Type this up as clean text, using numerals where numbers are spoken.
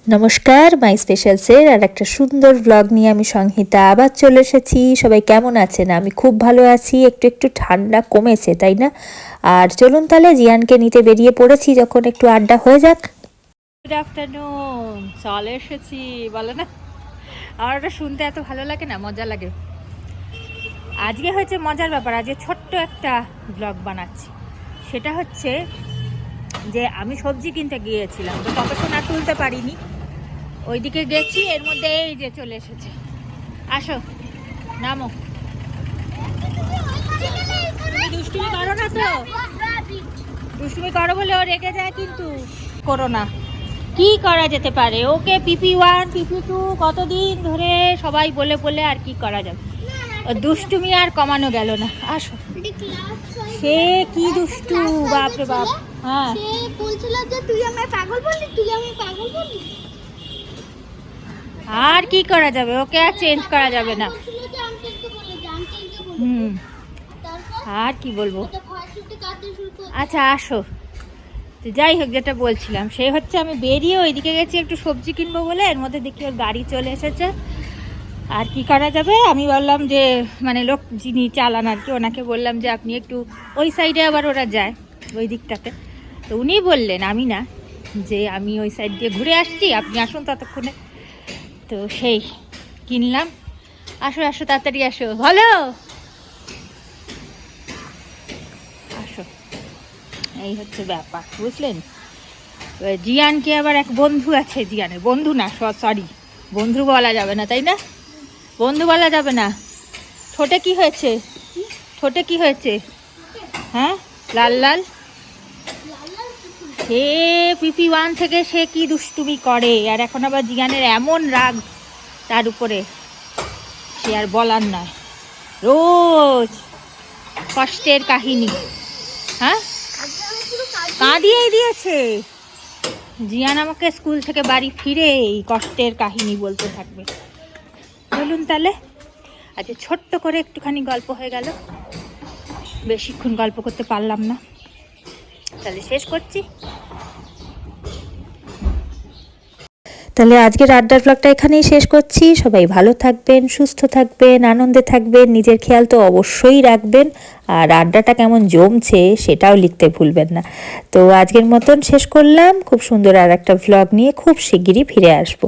নমস্কার, মাই স্পেশালসের আর একটা সুন্দর ব্লগ নিয়ে আমি সংহিতা আবার চলে এসেছি। সবাই কেমন আছেন? আমি খুব ভালো আছি। একটু একটু ঠান্ডা কমেছে, তাই না? আর চলুন তাহলে জিয়ানকে নিতে বেরিয়ে পড়েছি, যখন একটু আড্ডা হয়ে যাক। গুড আফটারনুন, চলে এসেছি বলো না। আমার ওটা শুনতে এত ভালো লাগে না, মজা লাগে। আজকে হচ্ছে মজার ব্যাপার, আজকে ছোট্ট একটা ব্লগ বানাচ্ছি। সেটা হচ্ছে যে আমি সবজি কিনতে গিয়েছিলাম, তো ততক্ষণ আর তুলতে পারিনি। ওইদিকে গেছি, এর মধ্যে এই যে চলে এসেছে। আসো, নামো। তুমি দুষ্টুমি করো না তো, দুষ্টুমি করো বলে ও রেগে যায়, কিন্তু করো না। কি করা যেতে পারে? ওকে PP1 PP2 কতদিন ধরে সবাই বলে বলে আর কি করা যাবে। দুষ্টুমি আর কমানো গেল না। আসো। সে কি দুষ্টু, বাপ রে বাপ। হ্যাঁ, সে বলছিল যে তুই আমায় পাগল বললি, তুই আমি পাগল বললি। আর কি করা যাবে, ওকে আর চেঞ্জ করা যাবে না। বলছিল যে আঙ্কেলকে বলে, যে আঙ্কেলকে বলে। হুম, তারপর আর কি বলবো। ওটা ফার্স্টে কাটতে শুরু করে। আচ্ছা আসো। তো যাই হোক, যেটা বলছিলাম সে হচ্ছে আমি বেরিয়ে ওইদিকে গেছি একটু সবজি কিনবো বলে, এর মধ্যে দেখি ওর গাড়ি চলে এসেছে। আর কি করা যাবে, আমি বললাম যে মানে লোক যিনি চালান আর কি, ওনাকে বললাম যে আপনি একটু ওই সাইডে, আবার ওরা যায় ওই দিকটাতে। তো উনি বললেন, আমি না, যে আমি ওই সাইড দিয়ে ঘুরে আসছি, আপনি আসুন ততক্ষণে। তো সেই কিনলাম। আসো আসো, তাড়াতাড়ি আসো, ভালো আসো। এই হচ্ছে ব্যাপার, বুঝলেন। এবার জিয়ানকে আবার এক বন্ধু আছে, জিয়ানের বন্ধু না, সরি বন্ধু বলা যাবে না, তাই না? বন্ধু বলা যাবে না। ঠোঁটে কি হয়েছে? ঠোঁটে কি হয়েছে? হ্যাঁ, লাল লাল। সে PP1 থেকে সে কি দুষ্টুমি করে, আর এখন আবার জিয়ানের এমন রাগ তার উপরে, সে আর বলার নয়। রোজ কষ্টের কাহিনী। হ্যাঁ, কাঁদিয়েই দিয়েছে। জিয়ান আমাকে স্কুল থেকে বাড়ি ফিরে এই কষ্টের কাহিনী বলতে থাকবে। বলুন তাহলে, আজকে ছোট্ট করে একটুখানি গল্প হয়ে গেল, বেশিক্ষণ গল্প করতে পারলাম না, তাহলে শেষ করছি। তাহলে আজকের আড্ডার ব্লগটা এখানেই শেষ করছি। সবাই ভালো থাকবেন, সুস্থ থাকবেন, আনন্দে থাকবেন, নিজের খেয়াল তো অবশ্যই রাখবেন। আর আড্ডাটা কেমন জমছে সেটাও লিখতে ভুলবেন না। তো আজকের মতন শেষ করলাম। খুব সুন্দর আর একটা ব্লগ নিয়ে খুব শিগগিরই ফিরে আসবো।